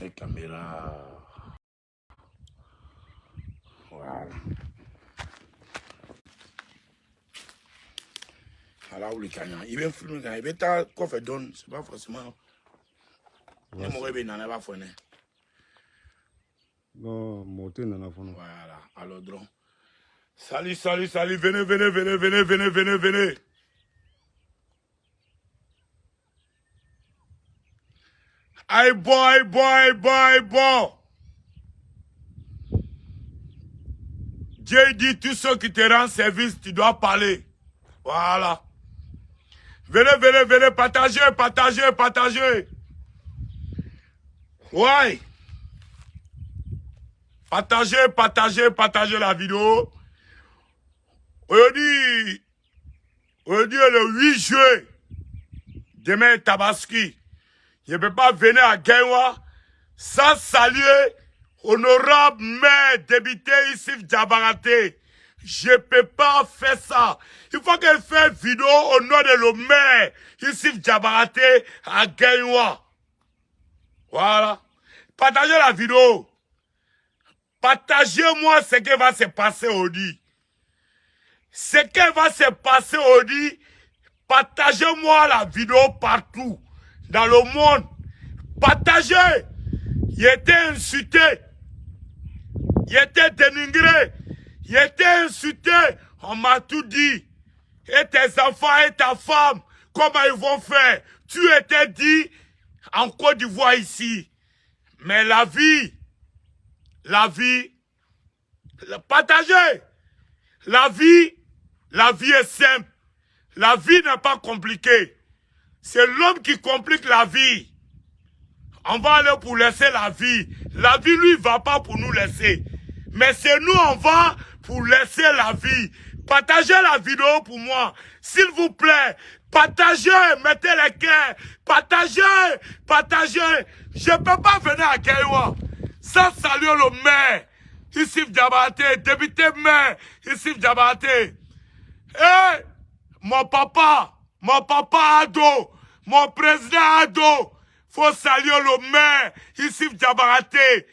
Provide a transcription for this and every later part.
Les caméras. Voilà. Alors, où le canyon. Il vient filmer quand il veut ta coffre donne. C'est pas forcément. Il m'aurait bien dans la fenêtre. Non, monter dans la fenêtre. Voilà. Alors, drone. Salut, salut, salut. Venez, venez, venez, venez, venez, venez, venez. Aïe bon, aïe bon, aïe bon, aïe bon. Dieu dit, tous ceux qui te rendent service, tu dois parler. Voilà. Venez, venez, venez, partagez, partagez, partagez. Ouais. Partagez, partagez, partagez la vidéo. Aujourd'hui, le 8 juillet, demain Tabaski. Je ne peux pas venir à Gaïwa sans saluer honorable maire député Issif Diabaraté. Je ne peux pas faire ça. Il faut qu'elle fasse une vidéo au nom de le maire Issif Diabaraté à Gaïwa. Voilà. Partagez la vidéo. Partagez-moi ce qui va se passer aujourd'hui. Ce qui va se passer aujourd'hui, partagez-moi la vidéo partout. Dans le monde, partagez. Il était insulté. Il était dénigré. Il était insulté. On m'a tout dit. Et tes enfants et ta femme, comment ils vont faire? Tu étais dit en Côte d'Ivoire ici. Mais la vie, partagez. La vie est simple. La vie n'est pas compliquée. C'est l'homme qui complique la vie. On va aller pour laisser la vie. La vie, lui, va pas pour nous laisser. Mais c'est nous, on va pour laisser la vie. Partagez la vidéo pour moi. S'il vous plaît, partagez, mettez les cœurs. Partagez, partagez. Je ne peux pas venir à Gaïwa sans saluer le maire, Issif Diabaraté, député maire, Issif Diabaraté. Eh, mon papa Ado, mon président Ado, faut saluer le maire Issif Diabaraté,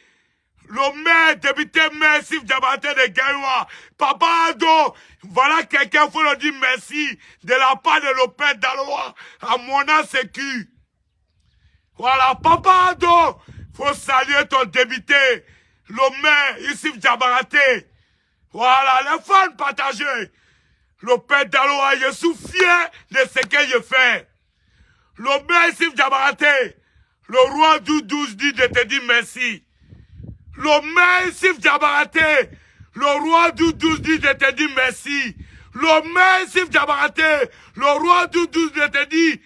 le maire, député maire Issif Diabaraté de Gaïwa. Papa Ado, voilà quelqu'un, faut le dire merci de la part de l'Opère Daloa à Mona Sécu. Voilà, Papa Ado, faut saluer ton député, le maire Issif Diabaraté. Voilà, les fans partagés. Le père Daloa, je suis fier de ce que je fais. Le maire Issif Diabaraté, le roi du 12 dit de te dire merci. Le maire Issif Diabaraté, le roi du 12 dit de te dire merci. Le maire Issif Diabaraté, le roi du 12 dit de te dire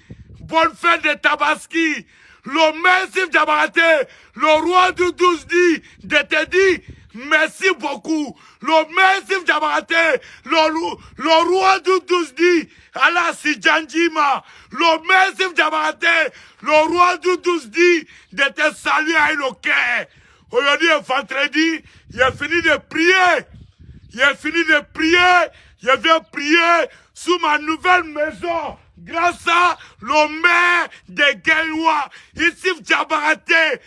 bonne fête de Tabaski. Le maire Issif Diabaraté, le roi du 12 dit de te dire merci beaucoup. Le maire Issif Diabaraté, le roi du 12 dit Allah Sidjanjima. Le maire Issif Diabaraté, le roi du 12 dit de te saluer à le cœur. Aujourd'hui est vendredi, j'ai fini de prier. J'ai fini de prier. Je viens prier sous ma nouvelle maison. Grâce à le maire de Gaïwa, Issif Diabaraté.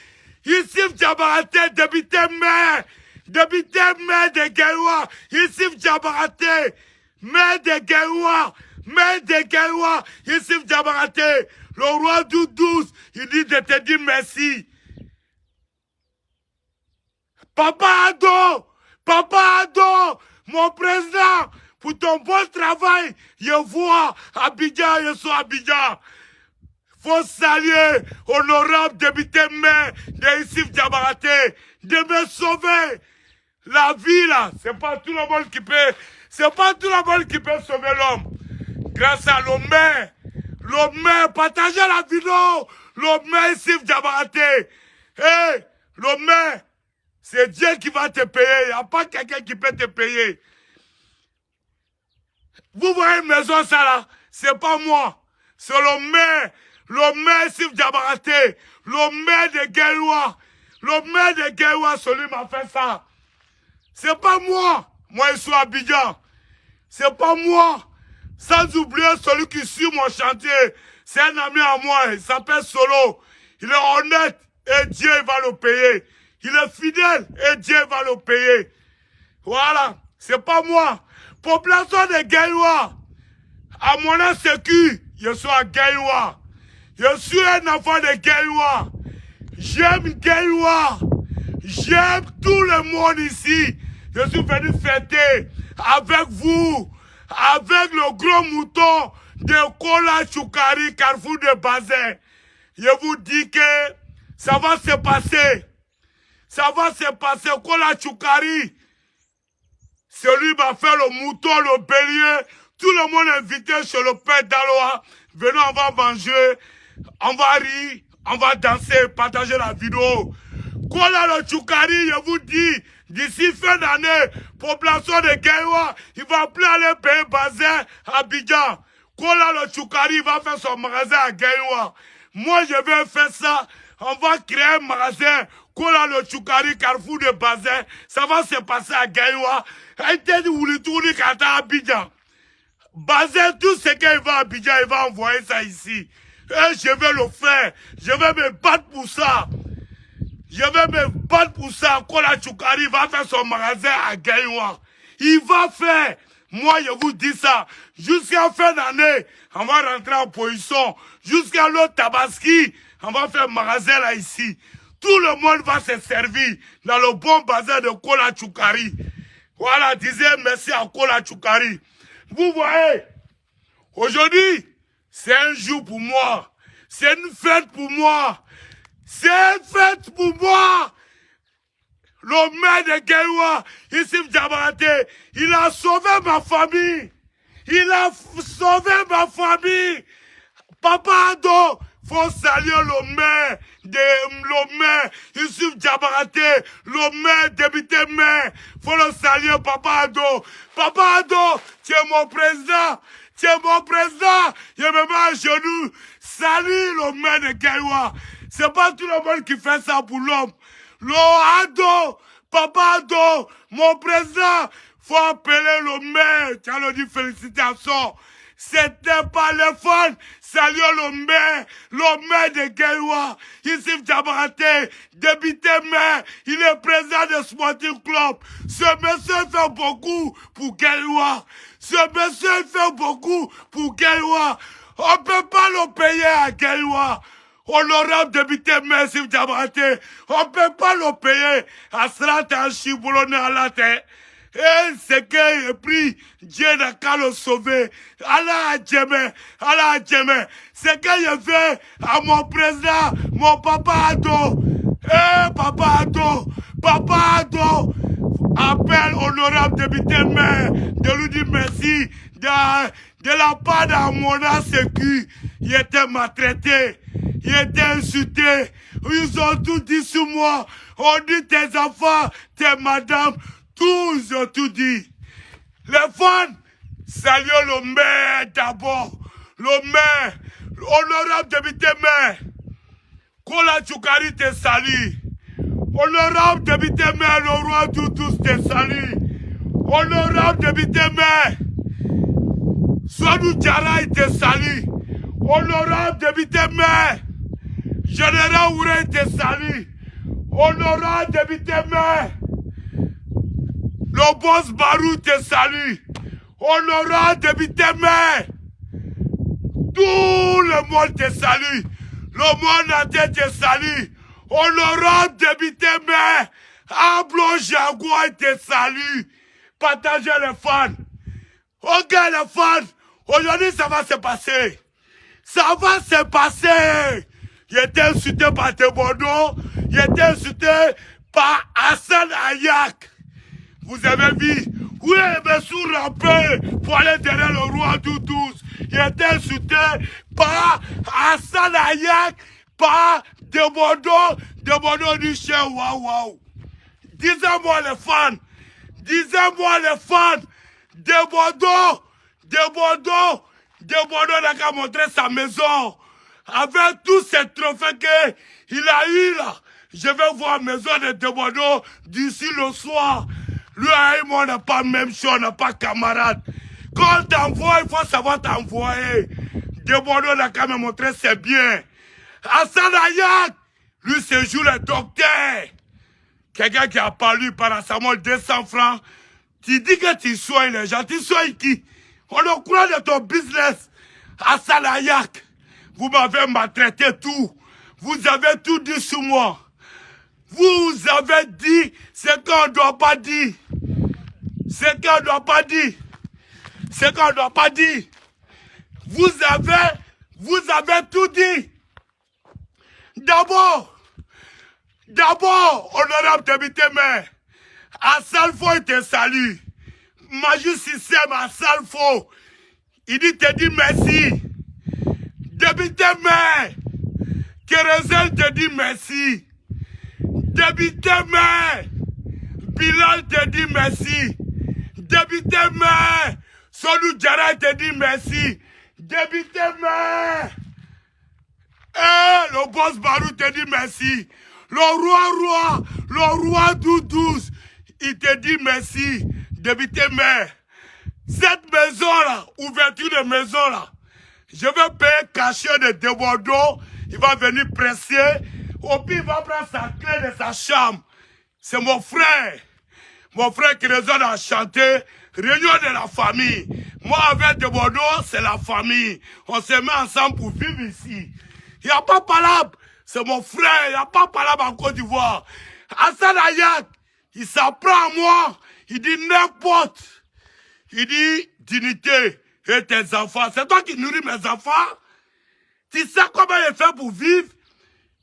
Issif Diabaraté, député maire de Gaïwa. Issif Diabaraté, maire de Gaïwa, Issif Diabaraté. Le roi du 12, il dit de te dire merci. Papa Ado, mon président, pour ton bon travail, je vois Abidjan, je suis Abidjan. Faut saluer honorable député maire de Issif Diabaraté, de me sauver. La vie là, c'est pas tout le monde qui peut sauver l'homme. Grâce à le maire, partagez la vidéo, le maire Issif Diabaraté. Hey, le maire, c'est Dieu qui va te payer, il n'y a pas quelqu'un qui peut te payer. Vous voyez une maison ça là, c'est pas moi, c'est le maire Issif Diabaraté, le maire de Gaïwa. Le maire de Gaïwa, celui m'a fait ça. C'est pas moi. Moi, je suis à Abidjan. C'est pas moi. Sans oublier celui qui suit mon chantier. C'est un ami à moi. Il s'appelle Solo. Il est honnête. et Dieu va le payer. Il est fidèle et Dieu va le payer. Voilà, c'est pas moi. Population de Gaïwa, à mon insécu, je suis à Gaïwa. Je suis un enfant de Gaïwa. J'aime Gaïwa. J'aime tout le monde ici. Je suis venu fêter avec vous, avec le gros mouton de Kola Choukari, Carrefour de Bazin. Je vous dis que ça va se passer. Ça va se passer. Kola Choukari, celui va faire le mouton, le bélier. Tout le monde est invité chez le Père Daloa. Venez, on va manger, on va rire, on va danser, partager la vidéo. Kola le Choukari, je vous dis, d'ici fin d'année, population de Gaïwa, il va plus aller payer Bazin à Abidjan. Kola le Choukari va faire son magasin à Gaïwa. Moi, je vais faire ça. On va créer un magasin. Kola le Choukari, Carrefour de Bazin. Ça va se passer à Gaïwa. Bazin, tout ce qu'il va à Abidjan, il va envoyer ça ici. Et je vais le faire. Je vais me battre pour ça. Je vais me battre pour ça. Kola Choukari va faire son magasin à Gaïwa. Il va faire. Moi, je vous dis ça. Jusqu'à fin d'année, on va rentrer en position. Jusqu'à l'autre Tabaski, on va faire un magasin là ici. Tout le monde va se servir dans le bon bazar de Kola Choukari. Voilà, disais merci à Kola Choukari. Vous voyez, aujourd'hui, c'est un jour pour moi. C'est une fête pour moi. C'est une fête pour moi. Le maire de Gaïwa, Issif Diabaté, il a sauvé ma famille. Il a sauvé ma famille. Papa Ado, faut saluer le maire, Issif Diabaté, le maire, député maire. Faut le saluer, Papa Ado. Papa Ado, tu es mon président. Tu es mon président. Je me mets à genoux. Salut le maire de Gaïwa. C'est pas tout le monde qui fait ça pour l'homme. Le Ado, Papa Ado, mon président, faut appeler le maire. Tu as le dit félicitations. C'était pas le fun. Salut le maire de Gaïwa. Issif Diabaté, député maire. Il est président de Sporting Club. Ce monsieur fait beaucoup pour Gaïwa. Ce monsieur fait beaucoup pour Gaïwa. On peut pas le payer à Gaïwa. Honorable député maire Issif Diabaté, on peut pas le payer à Srata Chiboulone à la tête. Et c'est qu'il a pris, Dieu n'a qu'à le sauver. Allah a djemé. C'est qu'il a fait à mon président, mon papa Ado. Papa Ado, appelle honorable député maire de lui dire merci de la part d'Amona Sécu. Il était maltraité. Il était insulté. Ils ont tout dit sur moi. On dit tes enfants, tes madames, tous ils ont tout dit. Les fans, salut le maire d'abord. Le maire, honorable député maire. Kola Choukari te salue. Honorable député maire, le roi Doudous te salue. Honorable député maire. Swadou Djara te salue. Honorable député maire. Général Ouré te salue. Honorable député maire. Le boss Barou te salue. Honorable député maire. Tout le monde te salue. Le monde entier te salue. Honorable député maire. Ablo Jaguar te salue. Partagez les fans. Ok les fans. Aujourd'hui ça va se passer. Ça va se passer. Il était insulté par Tebodo. Il était insulté par Hassan Ayak. Vous avez vu? Oui, mais sous rampé pour aller derrière le roi Doudous. Il était insulté par Hassan Ayak, par Tebodo. Tebodo du chien, waouh. Disez-moi les fans. Disez-moi les fans. Tebodo n'a qu'à montrer sa maison. Avec tous ces trophées qu'il a eu là, je vais voir la maison de Tebodo d'ici le soir. Lui et moi, on n'a pas même chose, on n'a pas camarade. Quand on t'envoie, il faut savoir t'envoyer. Tebodo n'a qu'à me montrer ses biens. Hassan Ayak, Lui, c'est jour le docteur. Quelqu'un qui a parlé paracétamol 200 francs. Tu dis que tu soignes les gens. Tu soignes qui? On le croit de ton business. À Salayak. Vous m'avez maltraité tout. Vous avez tout dit sur moi. Vous avez dit ce qu'on ne doit pas dire. Ce qu'on ne doit pas dire. Ce qu'on ne doit pas dire. Vous avez tout dit. D'abord, honorable député maire, à Salfo, il te salue. Majus Système à Salfo, il te dit merci. Député maire, Kérézel te dit merci. Député maire, Bilal te dit merci. Député maire, Solou Djara te dit merci. Député maire, le boss Barou te dit merci. Le roi Doudous, il te dit merci. Député maire, cette maison-là, ouverture de maison-là, je vais payer cachet de Debordeaux, il va venir presser, au pire il va prendre sa clé de sa chambre. C'est mon frère qui résonne à chanter, réunion de la famille. Moi avec Debordeaux, c'est la famille. On se met ensemble pour vivre ici. Il n'y a pas palabre, c'est mon frère, il n'y a pas palabre en Côte d'Ivoire. Hassan Ayat, il s'apprend à moi, il dit n'importe. Il dit dignité et tes enfants. C'est toi qui nourris mes enfants. Tu sais comment il fait pour vivre?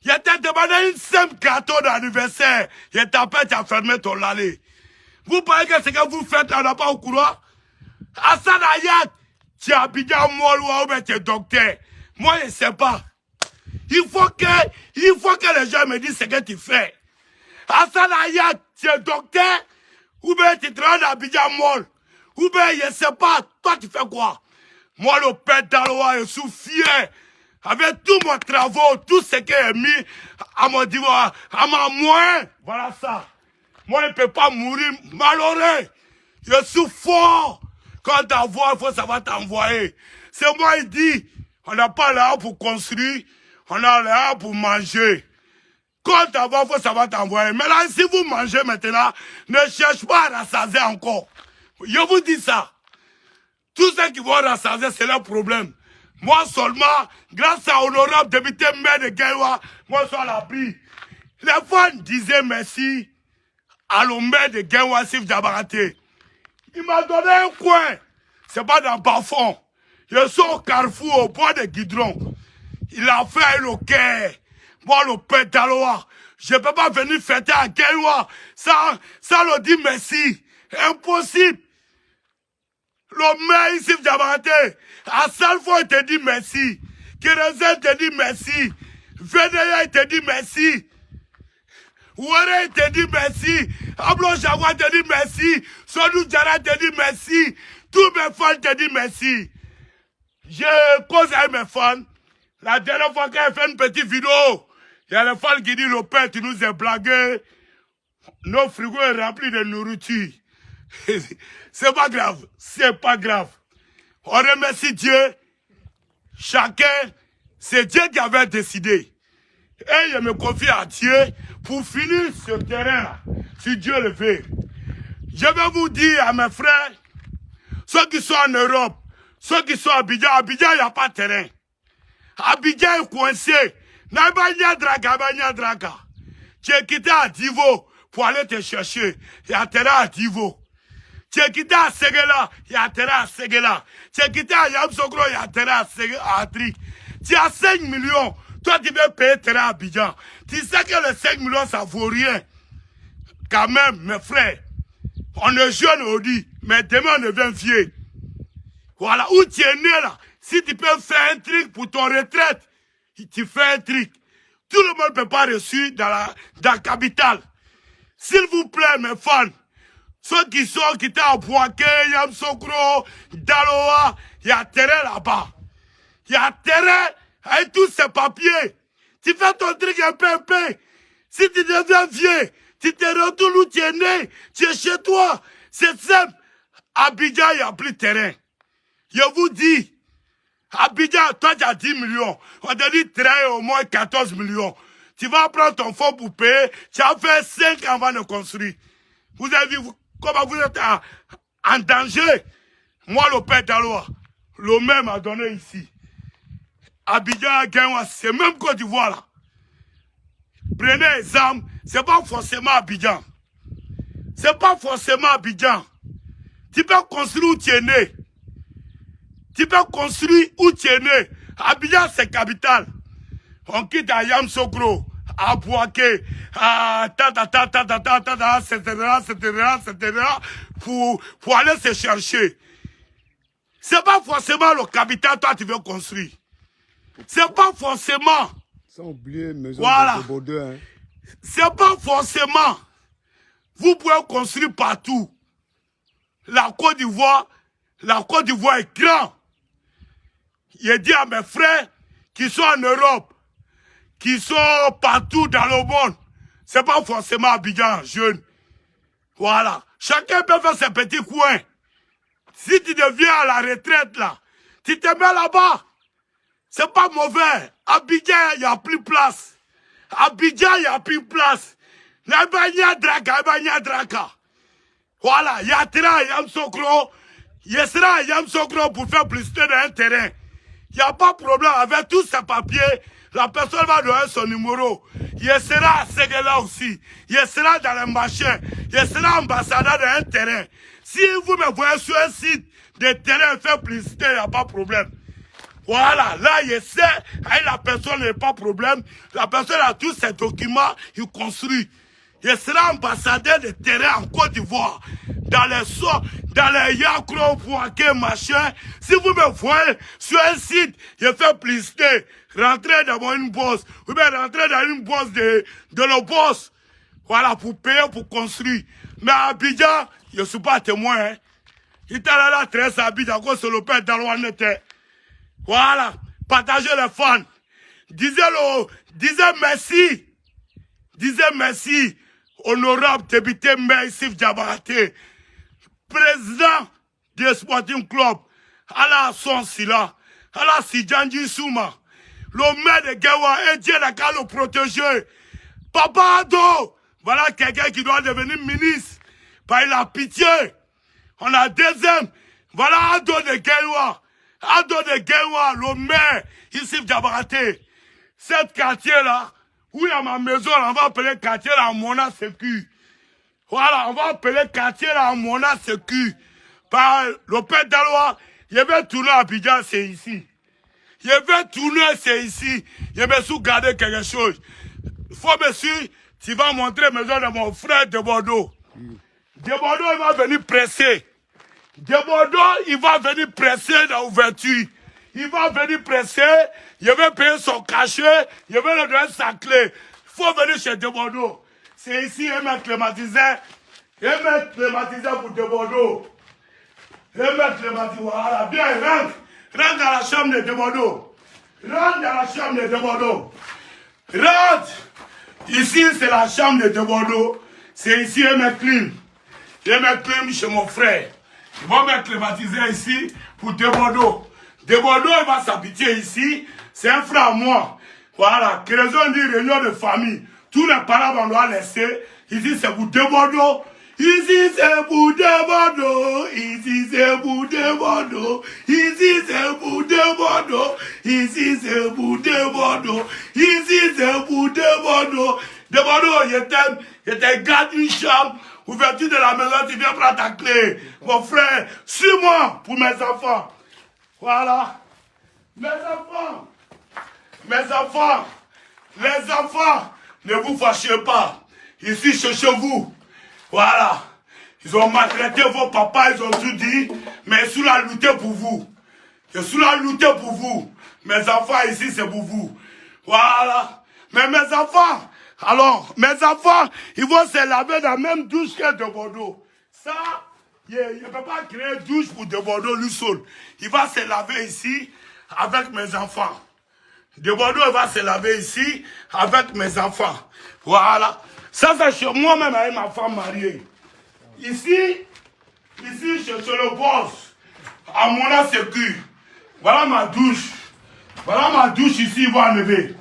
Il t'a demandé une simple gâteau d'anniversaire. Il t'a pas fermé ton allée. Vous parlez que ce que vous faites là, on n'a pas au courant? Hassan Ayat, tu es Abidjan Moloua ou bien tu es docteur. Moi, je ne sais pas. Il faut que les gens me disent ce que tu fais. Hassan Ayat, tu es docteur ou bien tu travailles à Abidjan Mol. Ou bien, je ne sais pas, toi tu fais quoi? Moi, le père d'Aloa, je suis fier. Avec tous mes travaux, tout ce qui est mis à mon devoir, à ma moyenne. Voilà ça. Moi, je ne peux pas mourir malheureux. Je suis fort. Quand t'envoies, il faut savoir t'envoyer. C'est moi qui dis, on n'a pas l'air pour construire, on a l'air pour manger. Quand t'envoies, il faut savoir t'envoyer. Maintenant, si vous mangez maintenant, ne cherche pas à rassasier encore. Je vous dis ça. Tous ceux qui vont rassasier, c'est leur problème. Moi seulement, grâce à honorable député maire de Gaïwa, moi je suis à l'abri. Les fans disaient merci à le maire de Gaïwa, Sif Diabaraté. Il m'a donné un coin. C'est pas dans Bafon. Je suis au Carrefour, au bord de Guidron. Il a fait le cœur. Moi, le père d'Aloa, je ne peux pas venir fêter à Gaïwa sans le dire merci. Impossible. Le maire ici, Diabaté, à Salfo, il te dit merci. Kérézel te dit merci. Vénéa, il te dit merci. Ouare, il te dit merci. Ablo Jawa te dit merci. Sonou Djara te dit merci. Tous mes fans te disent merci. Je cause avec mes fans. La dernière fois qu'elle fait une petite vidéo, il y a les fans qui disent le père, tu nous as blagué. Nos frigos sont remplis de nourriture. C'est pas grave, c'est pas grave. On remercie Dieu. Chacun, c'est Dieu qui avait décidé. Et je me confie à Dieu pour finir ce terrain-là, si Dieu le veut. Je vais vous dire à mes frères, ceux qui sont en Europe, ceux qui sont à Abidjan, il n'y a pas de terrain. Abidjan est coincé. Tu es quitté à Divo pour aller te chercher. Il y a terrain à Divo. Tu es quitté à Séguéla, il y a terrain à Séguéla. Tu es quitté à Yamsokro, il y a terrain à Atrik. Tu as 5 millions. Toi, tu veux payer terrain à Abidjan. Tu sais que les 5 millions, ça vaut rien. Quand même, mes frères, on est jeune aujourd'hui, mais demain, on devient vieux. Voilà, où tu es né là, si tu peux faire un truc pour ton retraite, tu fais un truc. Tout le monde ne peut pas reçu dans la capitale. S'il vous plaît, mes fans, ceux qui étaient à Boaké, Yamsokro, Daloa, il y a terrain là-bas. Il y a terrain avec tous ces papiers. Tu fais ton truc un peu. Si tu deviens vieux, tu te retournes où tu es né, tu es chez toi. C'est simple. Abidjan, il n'y a plus de terrain. Je vous dis, Abidjan, toi tu as 10 millions. On te dit terrain au moins 14 millions. Tu vas prendre ton fonds pour payer. Tu as fait 5 ans avant de construire. Vous avez vu comment vous êtes en danger. Moi, le père d'Aloa, le même a donné ici. Abidjan, Genwa, c'est même Côte d'Ivoire là. Prenez exemple, c'est pas forcément Abidjan. C'est pas forcément Abidjan. Tu peux construire où tu es né. Tu peux construire où tu es né. Abidjan, c'est capitale. On quitte à Yamoussoukro, à Bouaké, à etc. pour aller se chercher. C'est pas forcément le capital, toi, tu veux construire. C'est pas forcément. Sans oublier maison de Bordeaux, hein. C'est pas forcément. Vous pouvez construire partout. La Côte d'Ivoire est grande. J'ai dit à mes frères qui sont en Europe, qui sont partout dans le monde, c'est pas forcément Abidjan, jeune. Voilà. Chacun peut faire ses petits coins. Si tu deviens à la retraite là, tu te mets là-bas. C'est pas mauvais. Abidjan, il n'y a plus de place. Abidjan, il n'y a plus de place. Voilà, il y a Yamoussoukro. Il sera Yamoussoukro pour faire publicité d'un terrain. Il n'y a pas de problème avec tous ces papiers. La personne va donner son numéro. Il sera à Séguéla aussi. Il sera dans les machins. Il sera ambassadeur d'un terrain. Si vous me voyez sur un site de terrain faire publicité, il n'y a pas de problème. Voilà, là, il sait, avec la personne, il n'y a pas de problème. La personne a tous ses documents, il construit. Il sera ambassadeur de terrain en Côte d'Ivoire. Dans les Yakro, Bouaké, machin. Si vous me voyez sur un site, je fais publicité. Rentrez dans une bosse. Vous pouvez rentrer dans une bosse de le boss. Voilà, pour payer, pour construire. Mais à Abidjan, je ne suis pas témoin. Hein. Il était là, très à Abidjan, quand c'est le père d'Alouane était. Voilà, partagez les fans. Disez merci. Disez merci, honorable député maire Sif Diabaraté, président du Sporting Club, Allah son sila, Allah Sidjanji Souma, le maire de Genwa, et Dieu n'a qu'à le protéger. Papa Ado, voilà quelqu'un qui doit devenir ministre, par la pitié. On a deuxième, voilà Ado de Genwa. Ado de Genwa, le maire, Issif Diabaraté. Cet quartier-là, où il y a ma maison, on va appeler quartier là Mona Sécu. Voilà, on va appeler quartier là Mona Sécu. Par le père d'Aloa, il veut tourner à Abidjan, c'est ici. Il veut tourner, c'est ici. Il veut sous-garder quelque chose. Faut, monsieur, tu vas montrer la maison de mon frère de Bordeaux. De Bordeaux, il va venir presser. De Bordeaux, il va venir presser dans l'ouverture. Il va venir presser, il va payer son cachet, il va lui donner sa clé. Il faut venir chez De Bordeaux. C'est ici, il m'a climatisé. Il m'a climatisé pour De Bordeaux. Il m'a climatisé, voilà, bien, rentre. Rentre dans la chambre de De Bordeaux. Rentre dans la chambre de De Bordeaux. Rentre. Ici, c'est la chambre de De Bordeaux. C'est ici, il m'a clim. Il m'a clim chez mon frère. Ils vont me climatiser ici pour De Bordeaux. De Bordeaux, il va s'habituer ici. C'est un frère à moi. Voilà. Que raison dit réunion de famille. Tous les parents vont doit laisser. Ici, c'est pour De Bordeaux. Ici, c'est pour De Bordeaux. Ici, c'est pour De Bordeaux. Ici, c'est pour De Bordeaux. Ici, c'est pour De Bordeaux. Ici, c'est pour De Bordeaux. De Bordeaux, je te garde une chambre. Ouverture de la maison, tu viens prendre ta clé. Mon frère, suis-moi pour mes enfants. Voilà. Mes enfants. Mes enfants. Les enfants, ne vous fâchez pas. Ici, chez vous. Voilà. Ils ont maltraité vos papas, ils ont tout dit. Mais ils sont là lutter pour vous. Je suis là lutter pour vous. Mes enfants, ici, c'est pour vous. Voilà. Mais mes enfants, alors, mes enfants, ils vont se laver dans la même douche que De Bordeaux. Ça, il ne peut pas créer une douche pour De Bordeaux, lui seul. Il va se laver ici avec mes enfants. De Bordeaux, il va se laver ici avec mes enfants. Voilà. Ça, c'est chez moi-même avec ma femme mariée. Ici, chez le boss, à Mona Sécu. Voilà ma douche. Voilà ma douche ici, il va enlever.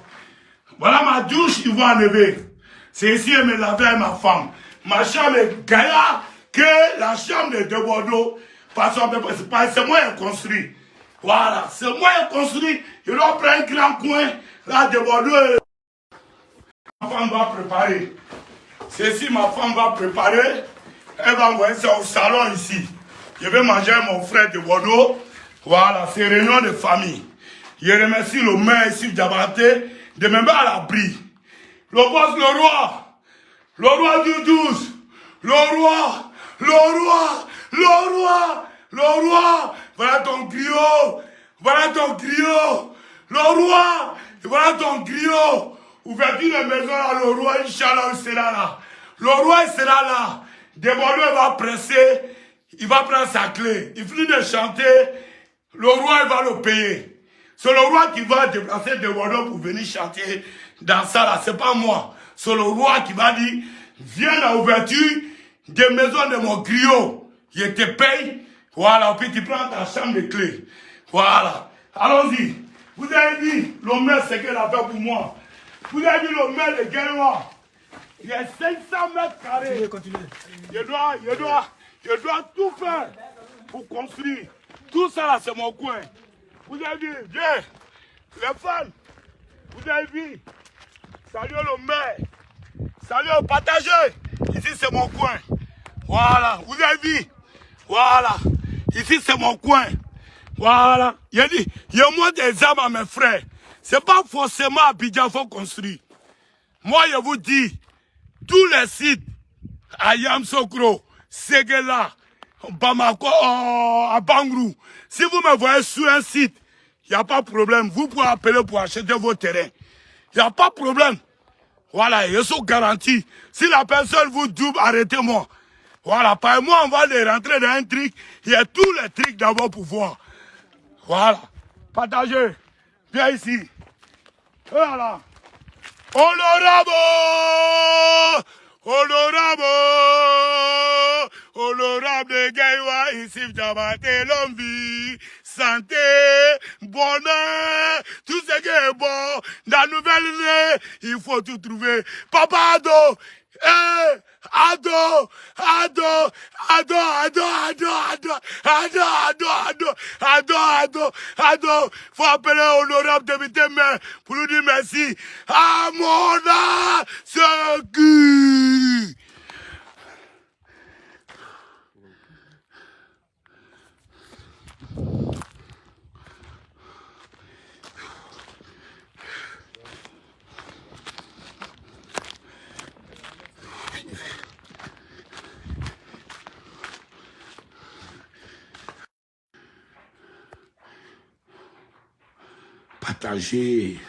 Voilà ma douche, ils vont enlever. C'est ici, je me laver avec ma femme. Ma chambre est gaillard que la chambre de Bordeaux. Parce que c'est moi qui ai construit. Voilà, c'est moi qui ai construit. Je dois prendre un grand coin. Là, de Bordeaux. Ma femme va préparer. C'est ici, ma femme va préparer. Elle va envoyer ça au salon ici. Je vais manger avec mon frère de Bordeaux. Voilà, c'est réunion de famille. Je remercie le maire ici, Diabaté, de me mettre à l'abri. Le boss, le roi du 12, le roi, voilà ton griot, le roi, voilà ton griot. Ouverture de maison là, le roi, Inch'Allah, il sera là. Le roi, il sera là. Desbordeaux va presser, il va prendre sa clé. Il finit de chanter, le roi, il va le payer. C'est le roi qui va déplacer Desbordeaux pour venir chanter dans ça là, c'est pas moi. C'est le roi qui va dire, viens à l'ouverture des maisons de mon griot. Je te paye. Voilà, puis tu prends ta chambre de clé. Voilà. Allons-y. Vous avez dit, le maire, c'est qu'elle a fait pour moi. Vous avez dit, le maire de Guénois. Il y a 500 mètres carrés. Je dois tout faire pour construire. Tout ça là, c'est mon coin. Vous avez vu, viens, les fans, vous avez vu, salut le maire, salut, partagez, ici c'est mon coin, voilà, vous avez vu, voilà, ici c'est mon coin, voilà, il dit, il y a moins des armes à mes frères, c'est pas forcément à Abidjan qu'il faut construire. Moi je vous dis, tous les sites, à Yamsokro, Séguéla, Bamako, à Bangrou, si vous me voyez sur un site, il n'y a pas de problème. Vous pouvez appeler pour acheter vos terrains. Il n'y a pas de problème. Voilà, je suis garanti. Si la personne vous double, arrêtez-moi. Voilà, par moi, on va les rentrer dans un truc. Il y a tous les trucs d'abord pour voir. Voilà. Partagez. Viens ici. Voilà. Honorable! Honorable Gaïwa, ici, Diabaté, l'homme vit, santé, bonheur, tout ce qui est bon, dans la nouvelle année, il faut tout trouver. Papa Ado, Ado, faut appeler honorable député maire pour lui dire merci à mon secours. Partager.